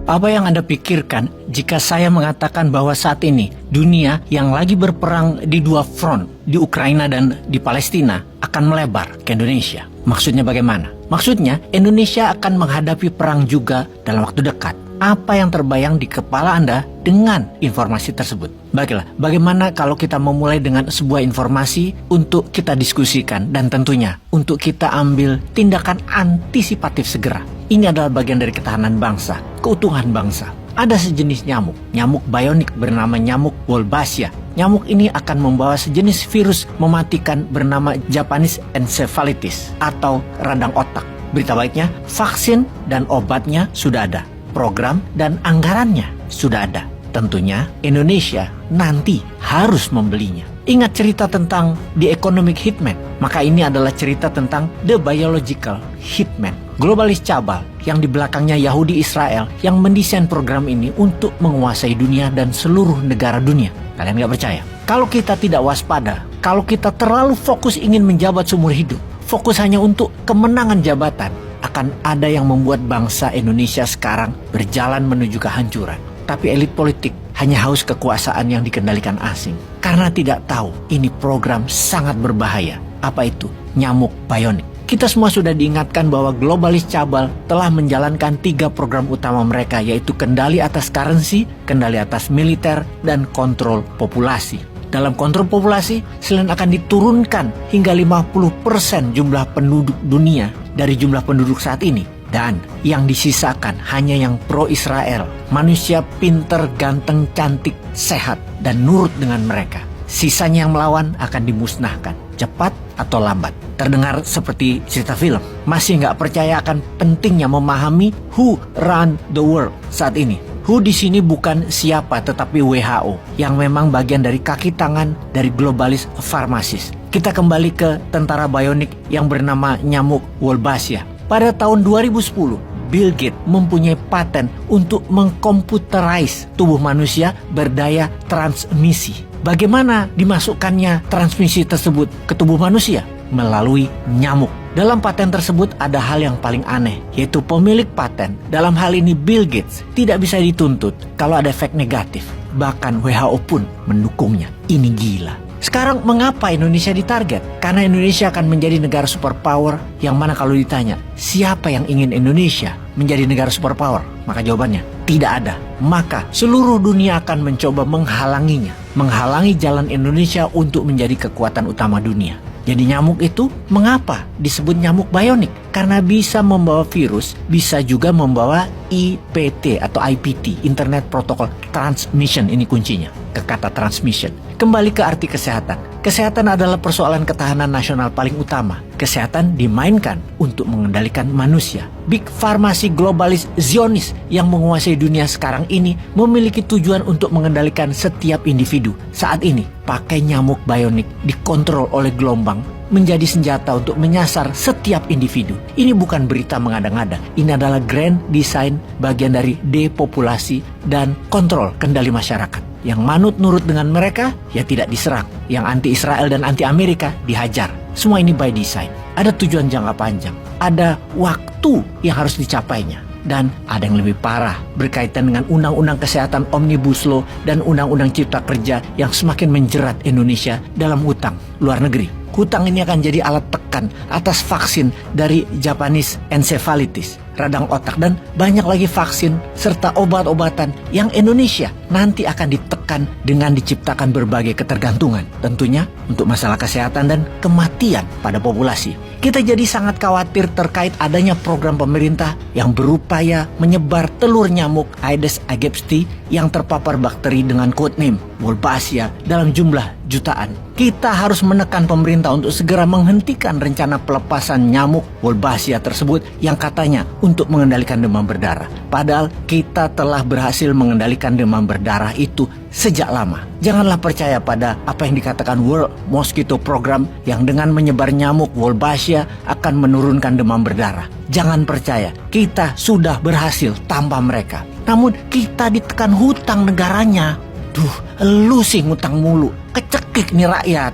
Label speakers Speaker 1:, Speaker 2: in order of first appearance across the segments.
Speaker 1: Apa yang Anda pikirkan jika saya mengatakan bahwa saat ini dunia yang lagi berperang di dua front, di Ukraina dan di Palestina, akan melebar ke Indonesia? Maksudnya bagaimana? Maksudnya Indonesia akan menghadapi perang juga dalam waktu dekat. Apa yang terbayang di kepala Anda dengan informasi tersebut? Baiklah, bagaimana kalau kita memulai dengan sebuah informasi untuk kita diskusikan dan tentunya untuk kita ambil tindakan antisipatif segera. Ini adalah bagian dari ketahanan bangsa, keutuhan bangsa. Ada sejenis nyamuk bionik bernama nyamuk Wolbachia. Nyamuk ini akan membawa sejenis virus mematikan bernama Japanese encephalitis atau radang otak. Berita baiknya, vaksin dan obatnya sudah ada. Program dan anggarannya sudah ada. Tentunya Indonesia nanti harus membelinya. Ingat cerita tentang The Economic Hitman? Maka ini adalah cerita tentang The Biological Hitman. Globalis cabal yang di belakangnya Yahudi Israel yang mendesain program ini untuk menguasai dunia dan seluruh negara dunia. Kalian gak percaya? Kalau kita tidak waspada, kalau kita terlalu fokus ingin menjabat seumur hidup, fokus hanya untuk kemenangan jabatan, akan ada yang membuat bangsa Indonesia sekarang berjalan menuju kehancuran. Tapi elit politik hanya haus kekuasaan yang dikendalikan asing. Karena tidak tahu ini program sangat berbahaya. Apa itu? Nyamuk bionik. Kita semua sudah diingatkan bahwa globalis cabal telah menjalankan 3 program utama mereka, yaitu kendali atas currency, kendali atas militer, dan kontrol populasi. Dalam kontrol populasi, selain akan diturunkan hingga 50% jumlah penduduk dunia dari jumlah penduduk saat ini. Dan yang disisakan hanya yang pro-Israel, manusia pinter, ganteng, cantik, sehat, dan nurut dengan mereka. Sisanya yang melawan akan dimusnahkan, cepat atau lambat. Terdengar seperti cerita film. Masih nggak percaya akan pentingnya memahami who run the world saat ini. WHO di sini bukan siapa tetapi WHO yang memang bagian dari kaki tangan dari globalis farmasis. Kita kembali ke tentara bionik yang bernama nyamuk Wolbachia. Pada tahun 2010, Bill Gates mempunyai paten untuk mengkomputerize tubuh manusia berdaya transmisi. Bagaimana dimasukkannya transmisi tersebut ke tubuh manusia? Melalui nyamuk. Dalam paten tersebut ada hal yang paling aneh, yaitu pemilik paten, dalam hal ini Bill Gates, tidak bisa dituntut kalau ada efek negatif. Bahkan WHO pun mendukungnya. Ini gila. Sekarang mengapa Indonesia ditarget? Karena Indonesia akan menjadi negara superpower, yang mana kalau ditanya, siapa yang ingin Indonesia menjadi negara superpower? Maka jawabannya, tidak ada. Maka seluruh dunia akan mencoba menghalanginya. Menghalangi jalan Indonesia untuk menjadi kekuatan utama dunia. Jadi nyamuk itu mengapa disebut nyamuk bionik? Karena bisa membawa virus, bisa juga membawa IPT atau IPT, Internet Protocol Transmission, ini kuncinya, ke kata transmission. Kembali ke arti kesehatan. Kesehatan adalah persoalan ketahanan nasional paling utama. Kesehatan dimainkan untuk mengendalikan manusia. Big Farmasi globalis Zionis yang menguasai dunia sekarang ini memiliki tujuan untuk mengendalikan setiap individu. Saat ini, pakai nyamuk bionik dikontrol oleh gelombang menjadi senjata untuk menyasar setiap individu. Ini bukan berita mengada-ngada. Ini adalah grand design bagian dari depopulasi dan kontrol kendali masyarakat. Yang manut nurut dengan mereka, ya tidak diserang. Yang anti-Israel dan anti-Amerika dihajar. Semua ini by design. Ada tujuan jangka panjang. Ada waktu yang harus dicapainya. Dan ada yang lebih parah berkaitan dengan Undang-Undang Kesehatan Omnibus Law dan Undang-Undang Cipta Kerja yang semakin menjerat Indonesia dalam hutang luar negeri. Hutang ini akan jadi alat tekan atas vaksin dari Japanese encephalitis, radang otak, dan banyak lagi vaksin serta obat-obatan yang Indonesia nanti akan ditekan dengan diciptakan berbagai ketergantungan. Tentunya untuk masalah kesehatan dan kematian pada populasi. Kita jadi sangat khawatir terkait adanya program pemerintah yang berupaya menyebar telur nyamuk Aedes aegypti yang terpapar bakteri dengan codename Wolbachia dalam jumlah jutaan. Kita harus menekan pemerintah untuk segera menghentikan rencana pelepasan nyamuk Wolbachia tersebut yang katanya untuk mengendalikan demam berdarah. Padahal kita telah berhasil mengendalikan demam berdarah itu sejak lama. Janganlah percaya pada apa yang dikatakan World Mosquito Program yang dengan menyebar nyamuk Wolbachia akan menurunkan demam berdarah. Jangan percaya, kita sudah berhasil tanpa mereka. Namun kita ditekan hutang negaranya. Duh, lu sih ngutang mulu. Kecekik nih rakyat.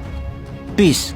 Speaker 1: Peace.